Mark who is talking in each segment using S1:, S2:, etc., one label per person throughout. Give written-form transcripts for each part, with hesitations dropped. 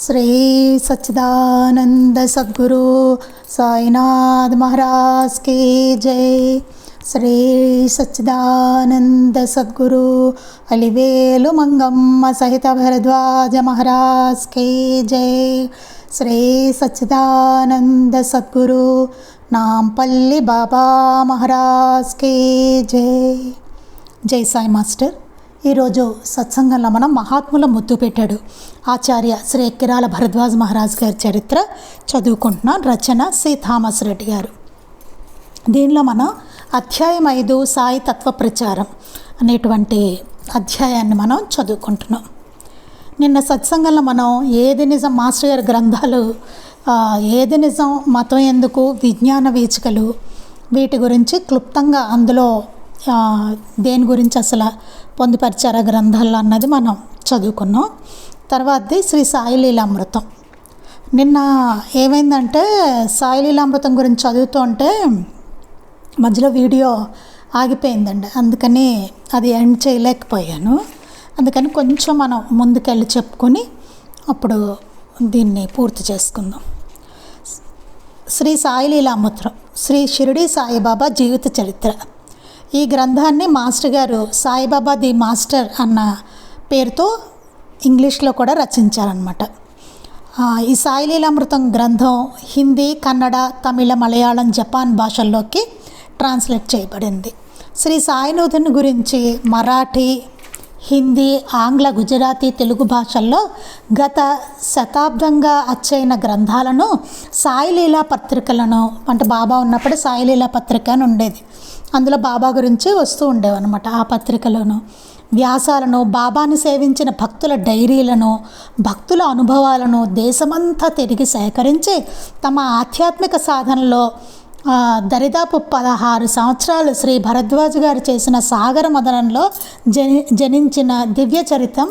S1: శ్రీ సచ్చిదానంద సద్గురు సాయినాథ్ మహారాజ్ की జై. శ్రీ సచ్చిదానంద సద్గురు అలివేలు మంగమ్మ సహిత భరద్వాజ మహారాజ్ की జై. శ్రీ సచ్చిదానంద సద్గురు నాంపల్లి బాబా మహారాజ్ की జై. జై సాయి మాస్టర్. ఈరోజు సత్సంగంలో మనం మహాత్ముల ముద్దు పెట్టాడు ఆచార్య శ్రీ ఎక్కిరాల భరద్వాజ్ మహారాజ్ గారి చరిత్ర చదువుకుంటున్నాం. రచన సి థామస్ రెడ్డి గారు. దీనిలో మనం అధ్యాయం 5 సాయి తత్వ ప్రచారం అనేటువంటి అధ్యాయాన్ని మనం చదువుకుంటున్నాం. నిన్న సత్సంగంలో మనం ఏది నిజం మాస్టర్ గారి గ్రంథాలు, ఏది నిజం, మతం ఎందుకు, విజ్ఞాన వీచికలు, వీటి గురించి క్లుప్తంగా అందులో దేని గురించి అసలు పొందుపరిచారు గ్రంథాల్లో అన్నది మనం చదువుకున్నాం. తర్వాతది శ్రీ సాయి లీలామృతం. నిన్న ఏమైందంటే సాయి లీలామృతం గురించి చదువుతూ ఉంటే మధ్యలో వీడియో ఆగిపోయిందండి, అందుకని అది ఎండ్ చేయలేకపోయాను. అందుకని కొంచెం మనం ముందుకెళ్ళి చెప్పుకొని అప్పుడు దీన్ని పూర్తి చేసుకుందాం. శ్రీ సాయి లీలామృతం, శ్రీ షిరిడి సాయిబాబా జీవిత చరిత్ర. ఈ గ్రంథాన్ని మాస్టర్ గారు సాయిబాబా ది మాస్టర్ అన్న పేరుతో ఇంగ్లీష్లో కూడా రచించారనమాట. ఈ సాయి లీలామృతం గ్రంథం హిందీ, కన్నడ, తమిళ, మలయాళం, జపాన్ భాషల్లోకి ట్రాన్స్లేట్ చేయబడింది. శ్రీ సాయినాథుని గురించి మరాఠీ, హిందీ, ఆంగ్ల, గుజరాతీ, తెలుగు భాషల్లో గత శతాబ్దంగా అచ్చైన గ్రంథాలను సాయి లీలా పత్రికలను, అంటే బాబా ఉన్నప్పుడు సాయి లీలా పత్రిక అని ఉండేది, అందులో బాబా గురించి వస్తూ ఉండేవన్నమాట. ఆ పత్రికలను వ్యాసాలను, బాబాని సేవించిన భక్తుల డైరీలను, భక్తుల అనుభవాలను దేశమంతా తిరిగి సేకరించి తమ ఆధ్యాత్మిక సాధనలో దరిదాపు 16 సంవత్సరాలు శ్రీ భరద్వాజ్ గారు చేసిన సాగర మదనంలో జనించిన దివ్య చరితం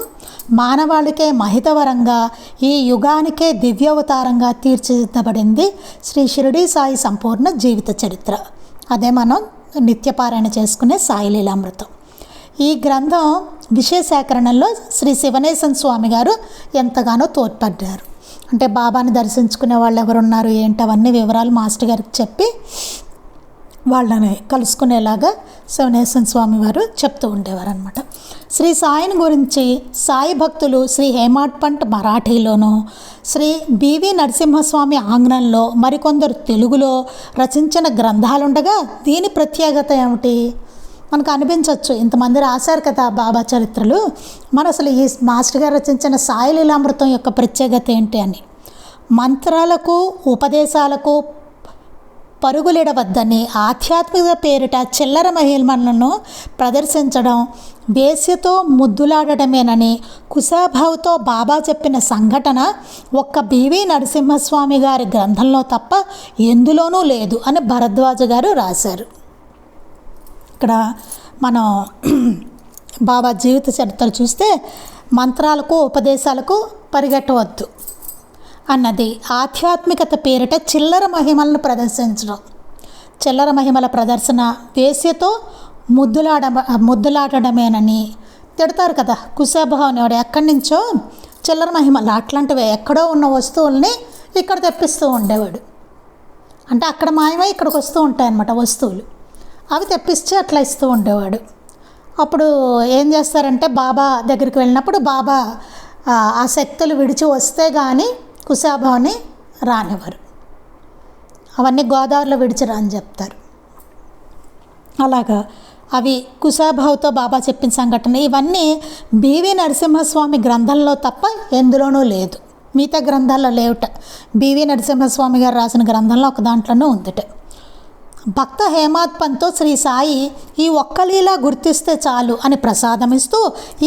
S1: మానవాళికే మహితవరంగా, ఈ యుగానికే దివ్యావతారంగా తీర్చిదిద్దబడింది శ్రీ షిరిడి సాయి సంపూర్ణ జీవిత చరిత్ర. అదే మనం నిత్యపారాయణ చేసుకునే సాయి లీలామృతం. ఈ గ్రంథం విషయ సేకరణలో శ్రీ శివనేశన్ స్వామి గారు ఎంతగానో తోడ్పడ్డారు. అంటే బాబాని దర్శించుకునే వాళ్ళు ఎవరున్నారు ఏంటి అవన్నీ వివరాలు మాస్టర్ గారికి చెప్పి వాళ్ళని కలుసుకునేలాగా శివనేశన్ స్వామి వారు చెప్తూ ఉండేవారు అనమాట. శ్రీ సాయిని గురించి సాయి భక్తులు శ్రీ హేమాడ్ పంట్ మరాఠీలోను, శ్రీ బివి నరసింహస్వామి ఆంగ్లంలో, మరికొందరు తెలుగులో రచించిన గ్రంథాలుండగా దీని ప్రత్యేకత ఏమిటి? మనకు అనిపించవచ్చు, ఇంతమంది రాశారు కదా బాబా చరిత్రలు, మరి అసలు ఈ మాస్టర్ గారు రచించిన సాయి లీలామృతం యొక్క ప్రత్యేకత ఏంటి అని. మంత్రాలకు, ఉపదేశాలకు పరుగులిడవద్దని, ఆధ్యాత్మిక పేరిట చిల్లర మహిమలను ప్రదర్శించడం, వేశ్యతో ముద్దులాడటమేనని కుశాభావుతో బాబా చెప్పిన సంఘటన ఒక్క బివి నరసింహస్వామి గారి గ్రంథంలో తప్ప ఎందులోనూ లేదు అని భరద్వాజ గారు రాశారు. ఇక్కడ మనం బాబా జీవిత చరిత్ర చూస్తే మంత్రాలకు, ఉపదేశాలకు పరిగెట్టవద్దు అన్నది, ఆధ్యాత్మికత పేరిట చిల్లర మహిమలను ప్రదర్శించడం, చిల్లర మహిమల ప్రదర్శన, వేశ్యతో ముద్దులాడడమేనని తిడతారు కదా కుశాభావం అనేవాడు. ఎక్కడి నుంచో చిల్లర మహిమలు అట్లాంటివి ఎక్కడో ఉన్న వస్తువుల్ని ఇక్కడ తెప్పిస్తూ ఉండేవాడు. అంటే అక్కడ మాయమై ఇక్కడికి వస్తూ ఉంటాయన్నమాట వస్తువులు, అవి తెప్పిస్తే అట్లా ఇస్తూ ఉండేవాడు. అప్పుడు ఏం చేస్తారంటే బాబా దగ్గరికి వెళ్ళినప్పుడు బాబా ఆ శక్తులు విడిచి వస్తే కానీ కుశాభావని రానివ్వరు, అవన్నీ గోదావరిలో విడిచిరా అని చెప్తారు. అలాగా అవి కుశాభావుతో బాబా చెప్పిన సంఘటన ఇవన్నీ బివి నరసింహస్వామి గ్రంథంలో తప్ప ఎందులోనూ లేదు. మిగతా గ్రంథాల్లో లేవుట, బివి నరసింహస్వామి గారు రాసిన గ్రంథంలో ఒక దాంట్లోనే ఉందిట. భక్త హేమాడ్ పంత్తో శ్రీ సాయి ఈ ఒక్క లీలా గుర్తిస్తే చాలు అని ప్రసాదమిస్తూ,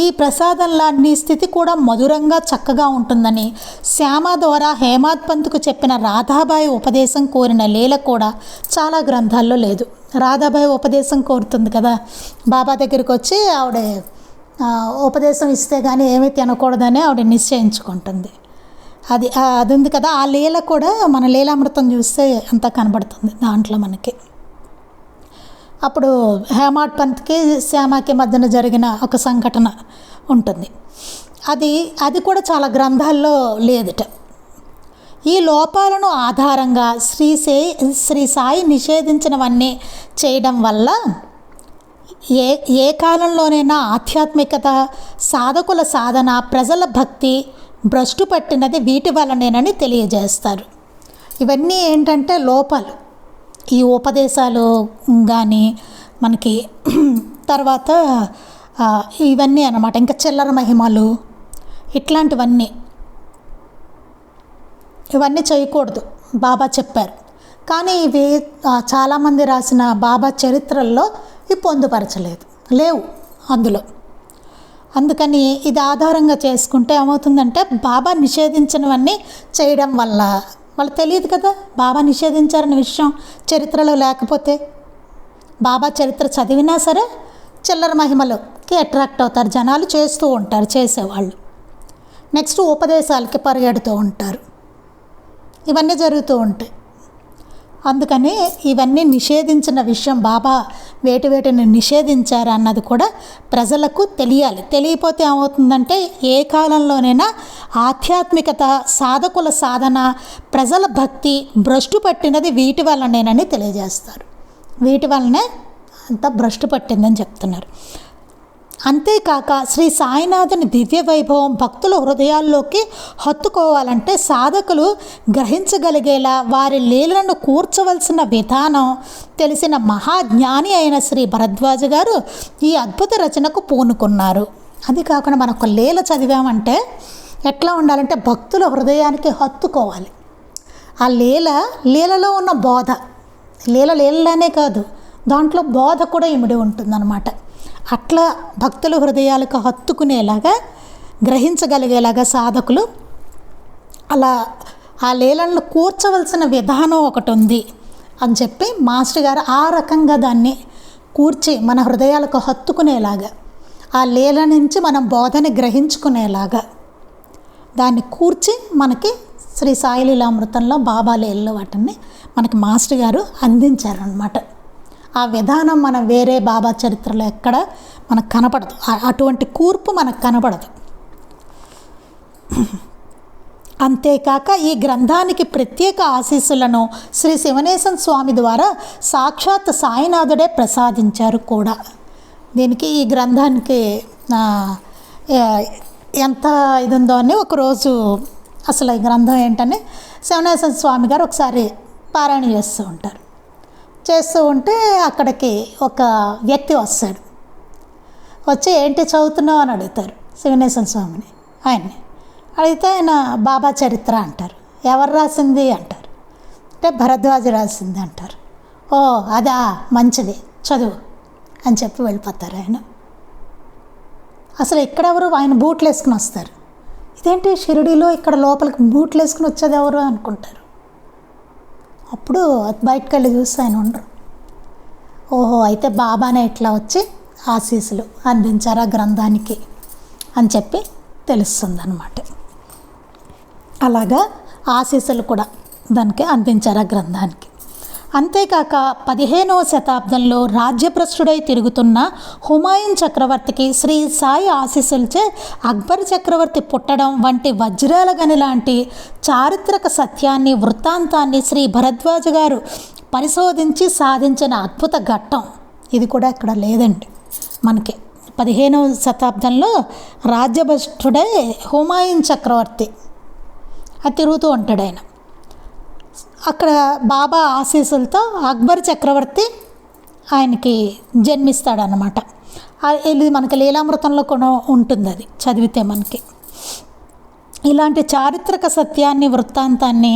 S1: ఈ ప్రసాదంలా నీ స్థితి కూడా మధురంగా చక్కగా ఉంటుందని శ్యామ ద్వారా హేమాడ్ పంత్కు చెప్పిన రాధాబాయి ఉపదేశం కోరిన లీల కూడా చాలా గ్రంథాల్లో లేదు. రాధాబాయి ఉపదేశం కోరుతుంది కదా, బాబా దగ్గరికి వచ్చి ఆవిడ ఉపదేశం ఇస్తే కానీ ఏమీ తినకూడదని ఆవిడ నిశ్చయించుకుంటుంది. అది ఉంది కదా, ఆ లీల కూడా మన లీలామృతం చూస్తే అంతా కనబడుతుంది దాంట్లో మనకి. అప్పుడు హేమాడ్ పంత్కి శ్యామకి మధ్యన జరిగిన ఒక సంఘటన ఉంటుంది. అది కూడా చాలా గ్రంథాల్లో లేదుట. ఈ లోపాలను ఆధారంగా శ్రీ సాయి నిషేధించినవన్నీ చేయడం వల్ల ఏ కాలంలోనైనా ఆధ్యాత్మికత, సాధకుల సాధన, ప్రజల భక్తి భ్రష్టు పట్టినది వీటి వల్లనేనని తెలియజేస్తారు. ఇవన్నీ ఏంటంటే లోపాలు. ఈ ఉపదేశాలు కానీ మనకి తర్వాత ఇవన్నీ అన్నమాట. ఇంకా చిల్లర మహిమలు ఇట్లాంటివన్నీ చేయకూడదు బాబా చెప్పారు. కానీ ఇవి చాలామంది రాసిన బాబా చరిత్రల్లో ఇవి పొందుపరచలేదు, లేవు అందులో. అందుకని ఇది ఆధారంగా చేసుకుంటే ఏమవుతుందంటే బాబా నిషేధించినవన్నీ చేయడం వల్ల వాళ్ళు తెలియదు కదా బాబా నిషేధించారనే విషయం చరిత్రలో లేకపోతే. బాబా చరిత్ర చదివినా సరే చిల్లర మహిమలకి అట్రాక్ట్ అవుతారు జనాలు, చేస్తూ ఉంటారు చేసేవాళ్ళు. నెక్స్ట్ ఉపదేశాలకి పరిగెడుతూ ఉంటారు, ఇవన్నీ జరుగుతూ ఉంటాయి. అందుకని ఇవన్నీ నిషేధించిన విషయం బాబా వేటిని నిషేధించారు అన్నది కూడా ప్రజలకు తెలియాలి. తెలియకపోతే ఏమవుతుందంటే ఏ కాలంలోనైనా ఆధ్యాత్మికత, సాధకుల సాధన, ప్రజల భక్తి భ్రష్టు పట్టినది వీటి వల్లనేనని తెలియజేస్తారు. వీటి వల్లనే అంత భ్రష్టు పట్టిందని చెప్తున్నారు. అంతేకాక శ్రీ సాయినాథుని దివ్య వైభవం భక్తుల హృదయాల్లోకి హత్తుకోవాలంటే సాధకులు గ్రహించగలిగేలా వారి లీలను కూర్చవలసిన విధానం తెలిసిన మహాజ్ఞాని అయిన శ్రీ భరద్వాజ గారు ఈ అద్భుత రచనకు పూనుకున్నారు. అది కాకుండా మనం ఒక లీల చదివామంటే ఎట్లా ఉండాలంటే భక్తుల హృదయానికి హత్తుకోవాలి. ఆ లీలలో ఉన్న బోధ, లీలనే కాదు దాంట్లో బోధ కూడా ఇమిడి ఉంటుందన్నమాట. అట్లా భక్తుల హృదయాలకు హత్తుకునేలాగా, గ్రహించగలిగేలాగా సాధకులు అలా ఆ లీలను కూర్చవలసిన విధానం ఒకటి ఉంది అని చెప్పి మాస్టర్ గారు ఆ రకంగా దాన్ని కూర్చి మన హృదయాలకు హత్తుకునేలాగా, ఆ లీల నుంచి మనం బోధని గ్రహించుకునేలాగా దాన్ని కూర్చి మనకి శ్రీ సాయి లీలామృతంలో బాబా లీలలో వాటిని మనకి మాస్టర్ గారు అందించారనమాట. ఆ విధానం మనం వేరే బాబా చరిత్రలో ఎక్కడ మనకు కనపడదు, అటువంటి కూర్పు మనకు కనపడదు. అంతేకాక ఈ గ్రంథానికి ప్రత్యేక ఆశీస్సులను శ్రీ శివనేశన్ స్వామి ద్వారా సాక్షాత్ సాయినాథుడే ప్రసాదించారు కూడా. దీనికి ఈ గ్రంథానికి ఎంత ఇది ఉందో అని ఒకరోజు అసలు ఈ గ్రంథం ఏంటని శివనేశన్ స్వామి గారు ఒకసారి పారాయణ చేస్తూ ఉంటే అక్కడికి ఒక వ్యక్తి వస్తాడు. వచ్చి ఏంటి చదువుతున్నావు అని అడుగుతారు శివనేశన్ స్వామిని. ఆయన్ని అడిగితే ఆయన బాబా చరిత్ర అంటారు. ఎవరు రాసింది అంటారు. అంటే భరద్వాజ రాసింది అంటారు. ఓ అదా, మంచిది, చదువు అని చెప్పి వెళ్ళిపోతారు ఆయన. అసలు ఇక్కడెవరు? ఆయన బూట్లు వేసుకుని వస్తారు. ఇదేంటి షిరిడీలో ఇక్కడ లోపలికి బూట్లు వేసుకుని వచ్చేది ఎవరు అనుకుంటారు. అప్పుడు బయటకు వెళ్ళి చూస్తే ఆయన ఉండరు. ఓహో, అయితే బాబానే ఇట్లా వచ్చి ఆశీస్సులు అందించారు ఆ గ్రంథానికి అని చెప్పి తెలుస్తుంది అన్నమాట. అలాగా ఆశీస్సులు కూడా దానికి అందించారు ఆ గ్రంథానికి. అంతేకాక 15వ శతాబ్దంలో రాజ్యభ్రష్టుడై తిరుగుతున్న హుమాయూన్ చక్రవర్తికి శ్రీ సాయి ఆశీస్సులచే అక్బర్ చక్రవర్తి పుట్టడం వంటి వజ్రాల గని లాంటి చారిత్రక సత్యాన్ని, వృత్తాంతాన్ని శ్రీ భరద్వాజ గారు పరిశోధించి సాధించిన అద్భుత ఘట్టం ఇది కూడా ఇక్కడ లేదండి మనకి. 15వ శతాబ్దంలో రాజ్యభ్రష్టుడై హుమాయూన్ చక్రవర్తి అది తిరుగుతూ ఉంటాడు. ఆయన అక్కడ బాబా ఆశీస్సులతో అక్బర్ చక్రవర్తి ఆయనకి జన్మిస్తాడనమాట. ఇది మనకి లీలామృతంలో కూడా ఉంటుంది, అది చదివితే మనకి. ఇలాంటి చారిత్రక సత్యాన్ని, వృత్తాంతాన్ని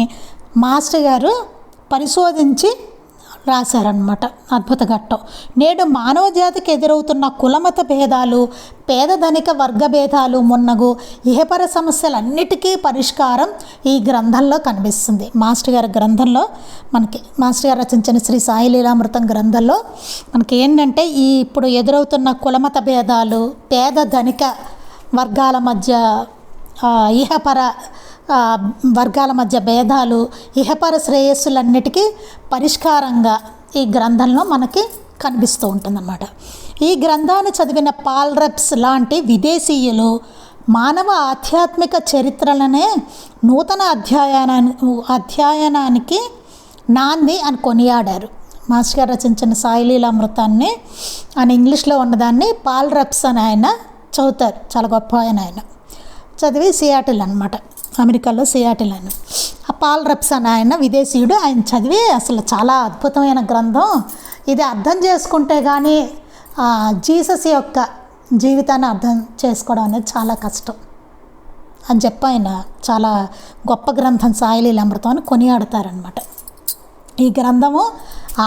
S1: మాస్టర్ గారు పరిశోధించి రాశారనమాట. అద్భుత ఘట్టం. నేడు మానవ జాతికి ఎదురవుతున్న కులమత భేదాలు, పేద ధనిక వర్గ భేదాలు మున్నగు ఇహపర సమస్యలన్నిటికీ పరిష్కారం ఈ గ్రంథంలో కనిపిస్తుంది. మాస్టర్ గారి గ్రంథంలో మనకి, మాస్టర్ గారు రచించిన శ్రీ సాయి లీలామృతం గ్రంథంలో మనకి ఏంటంటే ఈ ఇప్పుడు ఎదురవుతున్న కులమత భేదాలు, పేద ధనిక వర్గాల మధ్య ఇహపర వర్గాల మధ్య భేదాలు, ఇహపర శ్రేయస్సులన్నిటికీ పరిష్కారంగా ఈ గ్రంథంలో మనకి కనిపిస్తూ ఉంటుందన్నమాట. ఈ గ్రంథాన్ని చదివిన పాల్ రబ్స్ లాంటి విదేశీయులు మానవ ఆధ్యాత్మిక చరిత్రలనే నూతన అధ్యయనానికి నాంది అని కొనియాడారు. మాస్టర్ గారు రచించిన సాయి లీలామృతాన్ని ఆయన ఇంగ్లీష్లో ఉన్నదాన్ని పాల్ రబ్స్ అని ఆయన చదువుతారు. చాలా గొప్ప ఆయన చదివి సియాటిల్ అనమాట, అమెరికాలో సియాటిల్ అని. ఆ పాల్ రబ్స్ అని ఆయన విదేశీయుడు, ఆయన చదివి అసలు చాలా అద్భుతమైన గ్రంథం ఇది. అర్థం చేసుకుంటే కానీ జీసస్ యొక్క జీవితాన్ని అర్థం చేసుకోవడం అనేది చాలా కష్టం అని చెప్పి ఆయన చాలా గొప్ప గ్రంథం సాయి లీలామృతం అని కొనియాడతారనమాట. ఈ గ్రంథము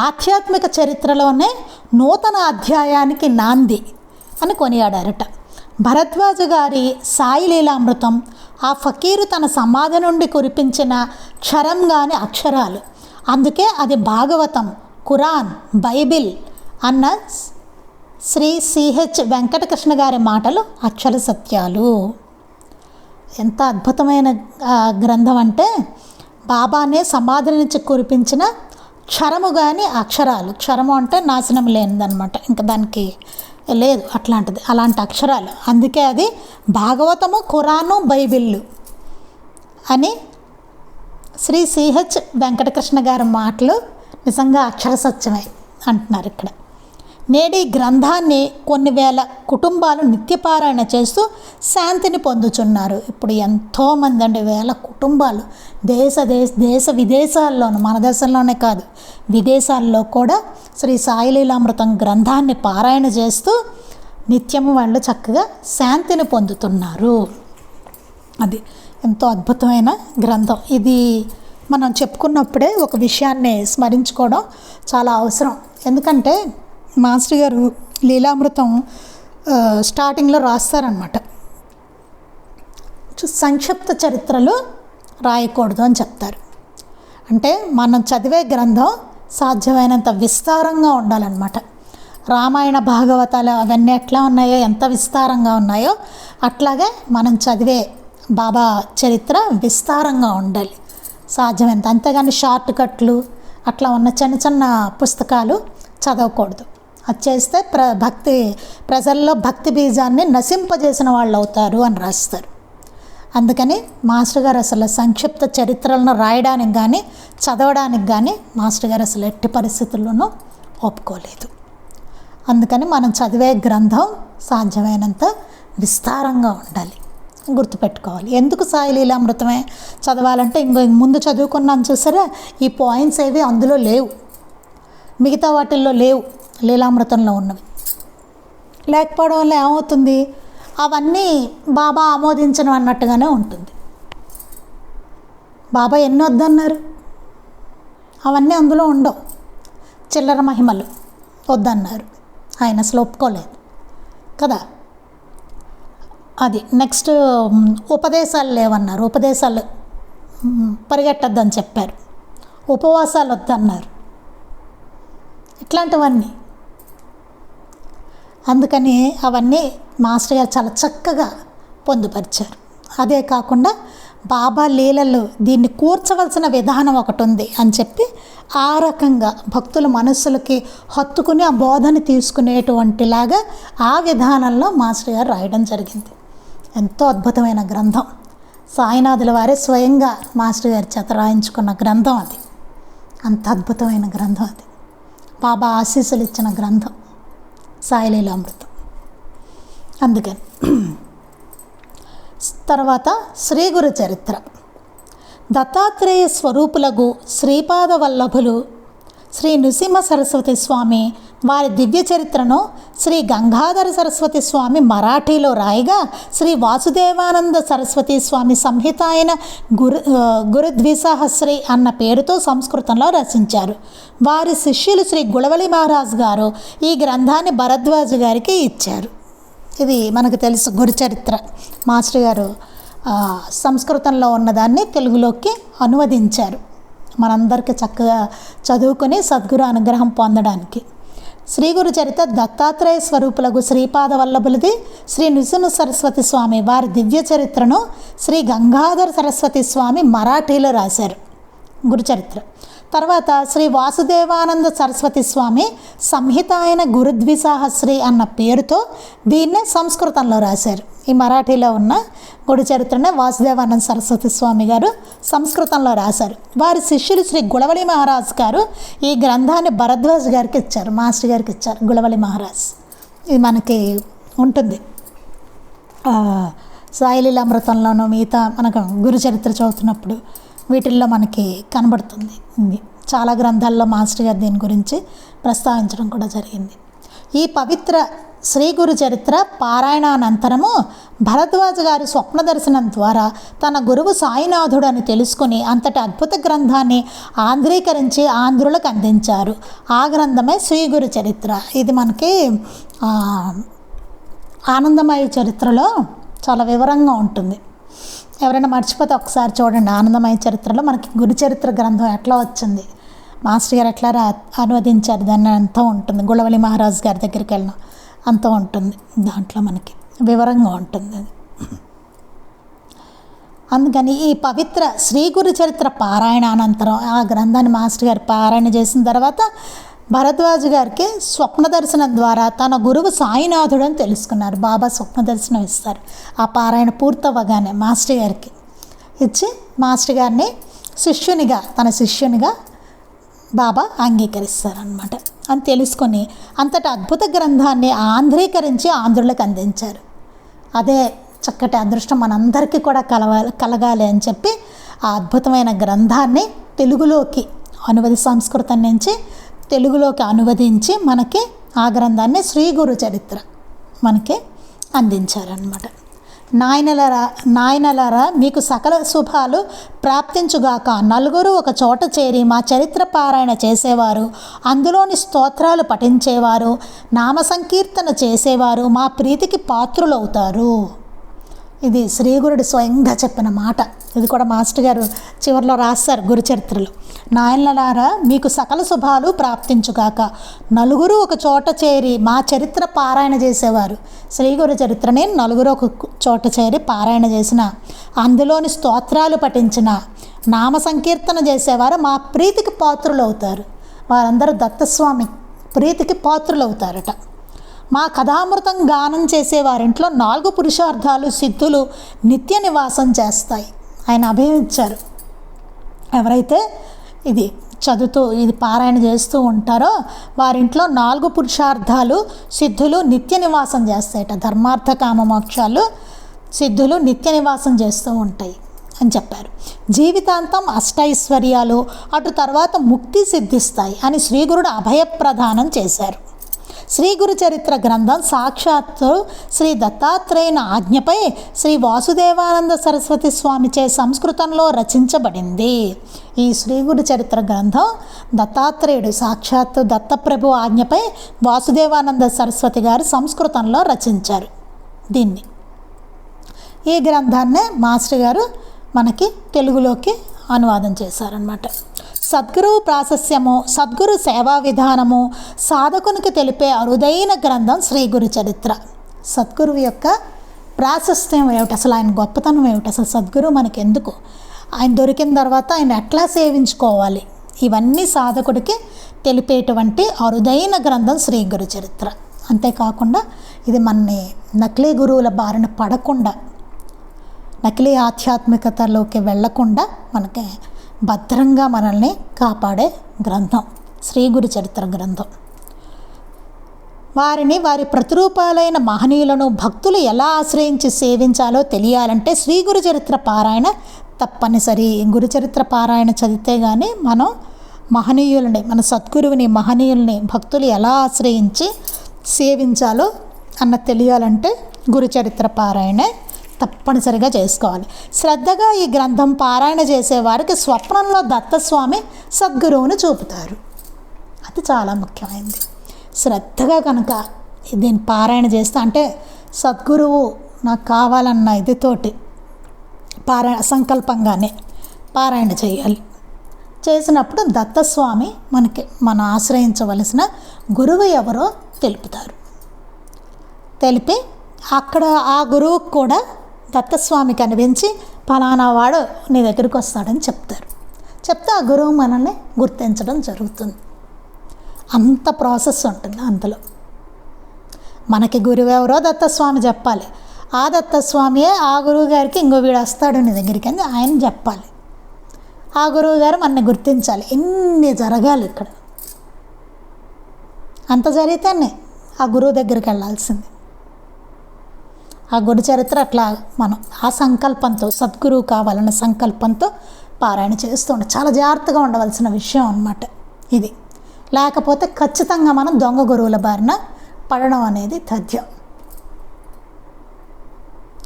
S1: ఆధ్యాత్మిక చరిత్రలోనే నూతన అధ్యాయానికి నాంది అని కొనియాడారట. భరద్వాజ గారి సాయి లీలామృతం ఆ ఫకీరు తన సమాధి నుండి కురిపించిన క్షరంగాని అక్షరాలు. అందుకే అది భాగవతం, ఖురాన్, బైబిల్ అన్న శ్రీ సిహెచ్ వెంకటకృష్ణ గారి మాటలు అక్షర సత్యాలు. ఎంత అద్భుతమైన గ్రంథం అంటే బాబానే సమాధి నుంచి కురిపించిన క్షరము కానీ అక్షరాలు. క్షరము అంటే నాశనం లేనిదనమాట, ఇంకా దానికి లేదు అట్లాంటిది, అలాంటి అక్షరాలు. అందుకే అది భాగవతము, ఖురాను, బైబిళ్ళు అని శ్రీ సిహెచ్ వెంకటకృష్ణ గారి మాటలు నిజంగా అక్షర సత్యమే అంటున్నారు ఇక్కడ. నేడి గ్రంథాన్ని కొన్ని వేల కుటుంబాలు నిత్యపారాయణ చేస్తూ శాంతిని పొందుచున్నారు. ఇప్పుడు ఎంతోమంది అండి, వేల కుటుంబాలు దేశ విదేశాల్లోనూ, మన దేశంలోనే కాదు విదేశాల్లో కూడా శ్రీ సాయి లీలామృతం గ్రంథాన్ని పారాయణ చేస్తూ నిత్యము వాళ్ళు చక్కగా శాంతిని పొందుతున్నారు. అది ఎంతో అద్భుతమైన గ్రంథం. ఇది మనం చెప్పుకున్నప్పుడే ఒక విషయాన్ని స్మరించుకోవడం చాలా అవసరం. ఎందుకంటే మాస్టర్ గారు లీలామృతం స్టార్టింగ్లో రాస్తారనమాట, సంక్షిప్త చరిత్రలు రాయకూడదు అని చెప్తారు. అంటే మనం చదివే గ్రంథం సాధ్యమైనంత విస్తారంగా ఉండాలన్నమాట. రామాయణ భాగవతాలు అవన్నీ ఎట్లా ఉన్నాయో, ఎంత విస్తారంగా ఉన్నాయో అట్లాగే మనం చదివే బాబా చరిత్ర విస్తారంగా ఉండాలి సాధ్యమైనంత. అంతేగాని షార్ట్ కట్లు అట్లా ఉన్న చిన్న చిన్న పుస్తకాలు చదవకూడదు. అది చేస్తే ప్రజల్లో భక్తి బీజాన్ని నశింపజేసిన వాళ్ళు అవుతారు అని రాస్తారు. అందుకని మాస్టర్ గారు అసలు సంక్షిప్త చరిత్రలను రాయడానికి కానీ చదవడానికి కానీ మాస్టర్ గారు అసలు ఎట్టి పరిస్థితుల్లోనూ ఒప్పుకోలేదు. అందుకని మనం చదివే గ్రంథం సాధ్యమైనంత విస్తారంగా ఉండాలి, గుర్తుపెట్టుకోవాలి. ఎందుకు సాయి లీలామృతమే చదవాలంటే ముందు చదువుకున్నాం చూసారా, ఈ పాయింట్స్ ఏవి అందులో లేవు, మిగతా వాటిల్లో లేవు, లీలామృతంలో ఉన్నవి. లేకపోవడం వల్ల ఏమవుతుంది, అవన్నీ బాబా ఆమోదించడం అన్నట్టుగానే ఉంటుంది. బాబా ఎన్ని వద్దన్నారు, అవన్నీ అందులో ఉండవు. చిల్లర మహిమలు వద్దన్నారు, ఆయన అసలు ఒప్పుకోలేదు కదా. అది నెక్స్ట్ ఉపదేశాలు లేవన్నారు, ఉపదేశాలు పరిగెట్టద్దని చెప్పారు, ఉపవాసాలు వద్దన్నారు, ఇట్లాంటివన్నీ. అందుకని అవన్నీ మాస్టర్ గారు చాలా చక్కగా పొందుపరిచారు. అదే కాకుండా బాబా లీలలు దీన్ని కూర్చవలసిన విధానం ఒకటి ఉంది అని చెప్పి ఆ రకంగా భక్తుల మనస్సులకి హత్తుకుని ఆ బోధని తీసుకునేటువంటిలాగా ఆ విధానంలో మాస్టర్ గారు రాయడం జరిగింది. ఎంతో అద్భుతమైన గ్రంథం. సాయినాథుల వారే స్వయంగా మాస్టర్ గారి చేత రాయించుకున్న గ్రంథం అది. అంత అద్భుతమైన గ్రంథం అది. బాబా ఆశీస్సులు ఇచ్చిన గ్రంథం సాయి లీలామృతం. అందుకని తర్వాత శ్రీ గురు చరిత్ర. దత్తాత్రేయ స్వరూపులకు శ్రీపాద వల్లభులు శ్రీ నృసింహ సరస్వతి స్వామి వారి దివ్య చరిత్రను శ్రీ గంగాధర సరస్వతి స్వామి మరాఠీలో రాయగా, శ్రీ వాసుదేవానంద సరస్వతి స్వామి సంహిత అయిన గురుద్విసహస్రి అన్న పేరుతో సంస్కృతంలో రచించారు. వారి శిష్యులు శ్రీ గుళవలి మహారాజ్ గారు ఈ గ్రంథాన్ని భరద్వాజ్ గారికి ఇచ్చారు. ఇది మనకు తెలుసు, గురుచరిత్ర మాస్టర్ గారు సంస్కృతంలో ఉన్నదాన్ని తెలుగులోకి అనువదించారు మనందరికీ చక్కగా చదువుకొని సద్గురు అనుగ్రహం పొందడానికి. శ్రీ గురు చరిత్ర దత్తాత్రేయ స్వరూపులకు శ్రీపాద వల్లభులది, శ్రీ నృసింహ సరస్వతి స్వామి వారి దివ్య చరిత్రను శ్రీ గంగాధర సరస్వతి స్వామి మరాఠీలో రాశారు. గురుచరిత్ర తర్వాత శ్రీ వాసుదేవానంద సరస్వతి స్వామి సంహితాయన గురుద్విసాహస్రి అన్న పేరుతో దీన్నే సంస్కృతంలో రాశారు. ఈ మరాఠీలో ఉన్న గుడి చరిత్రనే వాసుదేవానంద సరస్వతి స్వామి గారు సంస్కృతంలో రాశారు. వారి శిష్యులు శ్రీ గుళవలి మహారాజ్ గారు ఈ గ్రంథాన్ని భరద్వాజ్ గారికి ఇచ్చారు, మాస్టర్ గారికి ఇచ్చారు. గుళవలి మహారాజ్ ఇది మనకి ఉంటుంది సాయిలీలామృతంలోనూ మిగతా మనకు గురు చరిత్ర చదువుతున్నప్పుడు వీటిల్లో మనకి కనబడుతుంది. ఇది చాలా గ్రంథాల్లో మాస్టర్ గారు దీని గురించి ప్రస్తావించడం కూడా జరిగింది. ఈ పవిత్ర శ్రీ గురు చరిత్ర పారాయణానంతరము భరద్వాజ గారి స్వప్న దర్శనం ద్వారా తన గురువు సాయినాథుడు అని తెలుసుకుని అంతటి అద్భుత గ్రంథాన్ని ఆంధ్రీకరించి ఆంధ్రులకు అందించారు. ఆ గ్రంథమే శ్రీ గురు చరిత్ర. ఇది మనకి ఆనందమయ చరిత్రలో చాలా వివరంగా ఉంటుంది. ఎవరైనా మర్చిపోతే ఒకసారి చూడండి. ఆనందమయ చరిత్రలో మనకి గురు చరిత్ర గ్రంథం ఎట్లా వచ్చింది, మాస్టర్ గారు ఎట్లా అనువదించారు దాన్ని అంతా ఉంటుంది. గుళవలి మహారాజ్ గారి దగ్గరికి వెళ్ళిన అంతా ఉంటుంది, దాంట్లో మనకి వివరంగా ఉంటుంది. అందుకని ఈ పవిత్ర శ్రీ గురు చరిత్ర పారాయణానంతరం ఆ గ్రంథాన్ని మాస్టర్ గారు పారాయణ చేసిన తర్వాత భరద్వాజ్ గారికి స్వప్న దర్శనం ద్వారా తన గురువు సాయినాథుడు అని తెలుసుకున్నారు. బాబా స్వప్న దర్శనం ఇస్తారు. ఆ పారాయణ పూర్తవగానే మాస్టర్ గారికి ఇచ్చి మాస్టర్ గారిని శిష్యునిగా తన శిష్యునిగా బాబా అంగీకరిస్తారనమాట. అని తెలుసుకొని అంతటి అద్భుత గ్రంథాన్ని ఆంధ్రీకరించి ఆంధ్రులకు అందించారు. అదే చక్కటి అదృష్టం మనందరికీ కూడా కలగాలి అని చెప్పి ఆ అద్భుతమైన గ్రంథాన్ని తెలుగులోకి సంస్కృతం నుంచి తెలుగులోకి అనువదించి మనకి ఆ గ్రంథాన్ని శ్రీ గురు చరిత్ర మనకి అందించారనమాట. నాయనలారా మీకు సకల శుభాలు ప్రాప్తించుగాక. నలుగురు ఒక చోట చేరి మా చరిత్ర పారాయణ చేసేవారు, అందులోని స్తోత్రాలు పఠించేవారు, నామ సంకీర్తన చేసేవారు మా ప్రీతికి పాత్రులవుతారు. ఇది శ్రీగురుడు స్వయంగా చెప్పిన మాట. ఇది కూడా మాస్టర్ గారు చివరిలో రాస్తారు గురుచరిత్రలో. నాయనలారా మీకు సకల శుభాలు ప్రాప్తించుగాక. నలుగురు ఒక చోట చేరి మా చరిత్ర పారాయణ చేసేవారు. శ్రీ గురు చరిత్రని నలుగురు ఒక చోట చేరి పారాయణ చేసిన, అందులోని స్తోత్రాలు పఠించిన, నామ సంకీర్తన చేసేవారు మా ప్రీతికి పాత్రులు అవుతారు. వారందరూ దత్తస్వామి ప్రీతికి పాత్రులు అవుతారట. మా కథామృతం గానం చేసేవారింట్లో 4 పురుషార్థాలు సిద్ధులు నిత్య నివాసం చేస్తాయి. ఆయన అభయం ఇచ్చారు. ఎవరైతే ఇది చదువుతూ ఇది పారాయణ చేస్తూ ఉంటారో వారింట్లో 4 పురుషార్థాలు సిద్ధులు నిత్య నివాసం చేస్తాయట. ధర్మార్థ కామ మోక్షాలు సిద్ధులు నిత్య నివాసం చేస్తూ ఉంటాయి అని చెప్పారు. జీవితాంతం అష్టైశ్వర్యాలు అటు తర్వాత ముక్తి సిద్ధిస్తాయి అని శ్రీగురుడు అభయప్రదానం చేశారు. శ్రీ గురు చరిత్ర గ్రంథం సాక్షాత్తు శ్రీ దత్తాత్రేయుని ఆజ్ఞపై శ్రీ వాసుదేవానంద సరస్వతి స్వామిచే సంస్కృతంలో రచించబడింది. ఈ శ్రీ గురు చరిత్ర గ్రంథం దత్తాత్రేయుడు సాక్షాత్తు దత్తప్రభు ఆజ్ఞపై వాసుదేవానంద సరస్వతి గారు సంస్కృతంలో రచించారు. దీన్ని ఈ గ్రంథాన్నే మాస్టర్ గారు మనకి తెలుగులోకి అనువాదం చేశారనమాట. సద్గురువు ప్రాశస్యము, సద్గురు సేవా విధానము సాధకునికి తెలిపే అరుదైన గ్రంథం శ్రీ గురు చరిత్ర. సద్గురువు యొక్క ప్రాశస్త్యం ఏమిటి, అసలు ఆయన గొప్పతనం ఏమిటి, అసలు సద్గురువు మనకి ఎందుకు, ఆయన దొరికిన తర్వాత ఆయన ఎట్లా సేవించుకోవాలి, ఇవన్నీ సాధకుడికి తెలిపేటువంటి అరుదైన గ్రంథం శ్రీ గురు చరిత్ర. అంతేకాకుండా ఇది మనని నకిలీ గురువుల బారిన పడకుండా, నకిలీ ఆధ్యాత్మికతలోకి వెళ్లకుండా మనకి భద్రంగా మనల్ని కాపాడే గ్రంథం శ్రీ గురు చరిత్ర గ్రంథం. వారిని వారి ప్రతిరూపాలైన మహనీయులను భక్తులు ఎలా ఆశ్రయించి సేవించాలో తెలియాలంటే శ్రీ గురు చరిత్ర పారాయణ తప్పనిసరి. గురు చరిత్ర పారాయణ చదివితే కానీ మనం మహనీయులని, మన సద్గురువుని మహనీయుల్ని భక్తులు ఎలా ఆశ్రయించి సేవించాలో అన్న తెలియాలంటే గురు చరిత్ర పారాయణ తప్పనిసరిగా చేసుకోవాలి. శ్రద్ధగా ఈ గ్రంథం పారాయణ చేసేవారికి స్వప్నంలో దత్తస్వామి సద్గురువుని చూపుతారు. అది చాలా ముఖ్యమైనది. శ్రద్ధగా కనుక దీన్ని పారాయణ చేస్తే, అంటే సద్గురువు నాకు కావాలన్న ఇదితోటి సంకల్పంగానే పారాయణ చేయాలి. చేసినప్పుడు దత్తస్వామి మనం ఆశ్రయించవలసిన గురువు ఎవరో తెలుపుతారు. తెలిపి అక్కడ ఆ గురువుకు కూడా దత్తస్వామి కనిపించి ఫలానా వాడు నీ దగ్గరికి వస్తాడని చెప్తారు. చెప్తే ఆ గురువు మనల్ని గుర్తించడం జరుగుతుంది. అంత ప్రాసెస్ ఉంటుంది అందులో. మనకి గురువు ఎవరో దత్తస్వామి చెప్పాలి, ఆ దత్తస్వామియే ఆ గురువు గారికి ఇంకో వీడు వస్తాడు నీ దగ్గరికి అని ఆయన చెప్పాలి, ఆ గురువు గారు మనల్ని గుర్తించాలి. ఇన్ని జరగాలి ఇక్కడ. అంత జరిగితేనే ఆ గురువు దగ్గరికి వెళ్ళాల్సింది. ఆ గురు చరిత్ర అట్లా మనం ఆ సంకల్పంతో, సద్గురువు కావాలన్న సంకల్పంతో పారాయణ చేస్తుండే. చాలా జాగ్రత్తగా ఉండవలసిన విషయం అన్నమాట ఇది. లేకపోతే ఖచ్చితంగా మనం దొంగ గురువుల బారిన పడడం అనేది తథ్యం.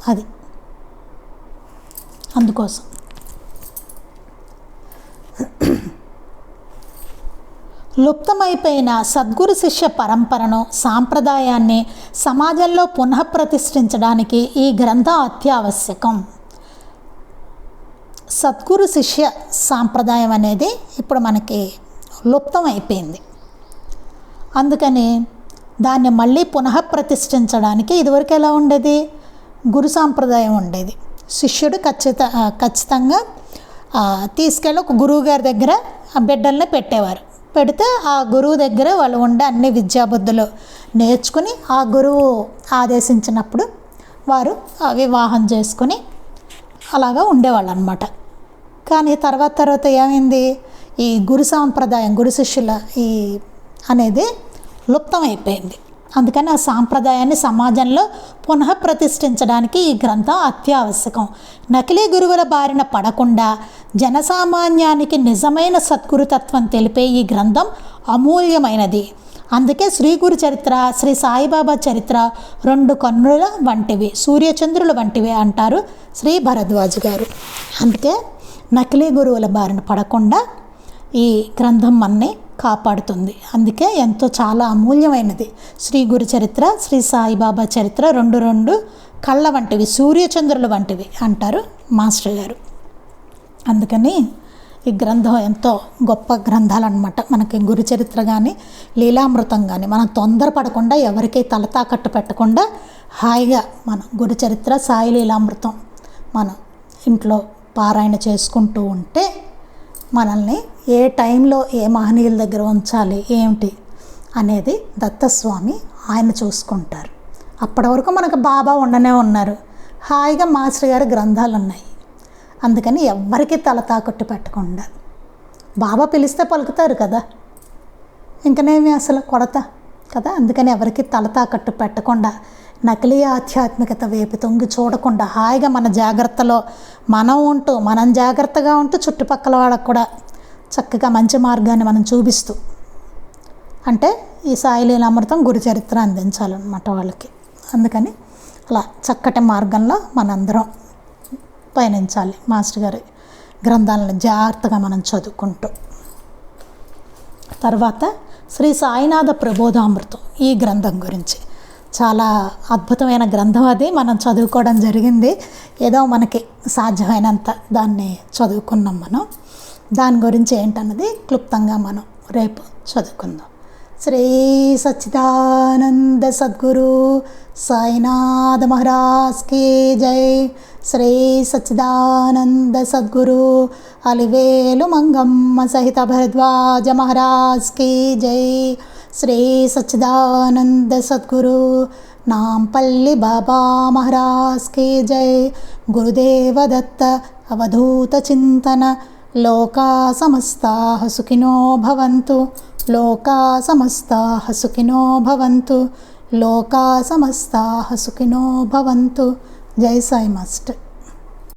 S1: అది అందుకోసం లుప్తమైపోయిన సద్గురు శిష్య పరంపరను, సాంప్రదాయాన్ని సమాజంలో పునఃప్రతిష్ఠించడానికి ఈ గ్రంథం అత్యావశ్యకం. సద్గురు శిష్య సాంప్రదాయం అనేది ఇప్పుడు మనకి లుప్తం అయిపోయింది. అందుకని దాన్ని మళ్ళీ పునఃప్రతిష్ఠించడానికి, ఇదివరకు ఎలా ఉండేది, గురు సాంప్రదాయం ఉండేది. శిష్యుడు ఖచ్చితంగా తీసుకెళ్ళి ఒక గురువు గారి దగ్గర ఆ బిడ్డల్ని పెట్టేవారు. పెడితే ఆ గురువు దగ్గర వాళ్ళు ఉండే అన్ని విద్యాబుద్ధులు నేర్చుకుని ఆ గురువు ఆదేశించినప్పుడు వారు వివాహం చేసుకుని అలాగా ఉండేవాళ్ళు అన్నమాట. కానీ తర్వాత ఏమైంది, ఈ గురు సాంప్రదాయం, గురు శిష్యుల అనేది లుప్తమైపోయింది. అందుకని ఆ సాంప్రదాయాన్ని సమాజంలో పునఃప్రతిష్ఠించడానికి ఈ గ్రంథం అత్యావశ్యకం. నకిలీ గురువుల బారిన పడకుండా జనసామాన్యానికి నిజమైన సద్గురుతత్వం తెలిపే ఈ గ్రంథం అమూల్యమైనది. అందుకే శ్రీ గురు చరిత్ర, శ్రీ సాయిబాబా చరిత్ర 2 కన్నుల వంటివి, సూర్యచంద్రుల వంటివి అంటారు శ్రీ భరద్వాజ్ గారు. అందుకే నకిలీ గురువుల బారిన పడకుండా ఈ గ్రంథం మనని కాపాడుతుంది. అందుకే ఎంతో చాలా అమూల్యమైనది. శ్రీ గురు చరిత్ర, శ్రీ సాయిబాబా చరిత్ర 2 కళ్ళ వంటివి, సూర్యచంద్రుల వంటివి అంటారు మాస్టర్ గారు. అందుకని ఈ గ్రంథం ఎంతో గొప్ప గ్రంథాలు అన్నమాట. మనకి గురు చరిత్ర కానీ లీలామృతం కానీ మనం తొందరపడకుండా, ఎవరికి తలతాకట్టు పెట్టకుండా హాయిగా మనం గురు చరిత్ర, సాయి లీలామృతం మనం ఇంట్లో పారాయణ చేసుకుంటూ ఉంటే మనల్ని ఏ టైంలో ఏ మహనీయుల దగ్గర ఉంచాలి ఏమిటి అనేది దత్తస్వామి ఆయన చూసుకుంటారు. అప్పటి వరకు మనకు బాబా ఉండనే ఉన్నారు, హాయిగా మాస్టర్ గారి గ్రంథాలు ఉన్నాయి. అందుకని ఎవ్వరికీ తలతాకట్టు పెట్టకుండా, బాబా పిలిస్తే పలుకుతారు కదా, ఇంకనేమి అసలు కొడత కదా. అందుకని ఎవరికి తలతాకట్టు పెట్టకుండా, నకిలీ ఆధ్యాత్మికత వైపు తొంగి చూడకుండా హాయిగా మన జాగ్రత్తలో మనం జాగ్రత్తగా ఉంటూ చుట్టుపక్కల వాళ్ళకు కూడా చక్కగా మంచి మార్గాన్ని మనం చూపిస్తూ, అంటే ఈ సాయి లీలామృతం గురు చరిత్ర అందించాలన్నమాట వాళ్ళకి. అందుకని అలా చక్కటి మార్గంలో మనందరం పయనించాలి. మాస్టర్ గారి గ్రంథాలను జాగ్రత్తగా మనం చదువుకుంటూ. తర్వాత శ్రీ సాయినాథ ప్రబోధామృతం, ఈ గ్రంథం గురించి చాలా అద్భుతమైన గ్రంథం. అది మనం చదువుకోవడం జరిగింది. ఏదో మనకి సాధ్యమైనంత దాన్ని చదువుకున్నాం మనం. దాని గురించి ఏంటన్నది క్లుప్తంగా మనం రేపు చదువుకుందాం. శ్రీ సచ్చిదానంద సద్గురు సాయినాథ మహారాజ్ కి జై. శ్రీ సచ్చిదానంద సద్గురు అలివేలు మంగమ్మ సహిత భరద్వాజ మహారాజ్ కి జై. శ్రీ సచ్చిదానంద సద్గురు నాంపల్లి బాబా మహారాజ్ కి జై. గురుదేవ దత్త అవధూత చింతన. లోకా సమస్తాః సుఖినో భవంతు. లోకా సమస్తాః సుఖినో భవంతు. లోకా సమస్తాః సుఖినో భవంతు. జై సాయి మాస్టర్.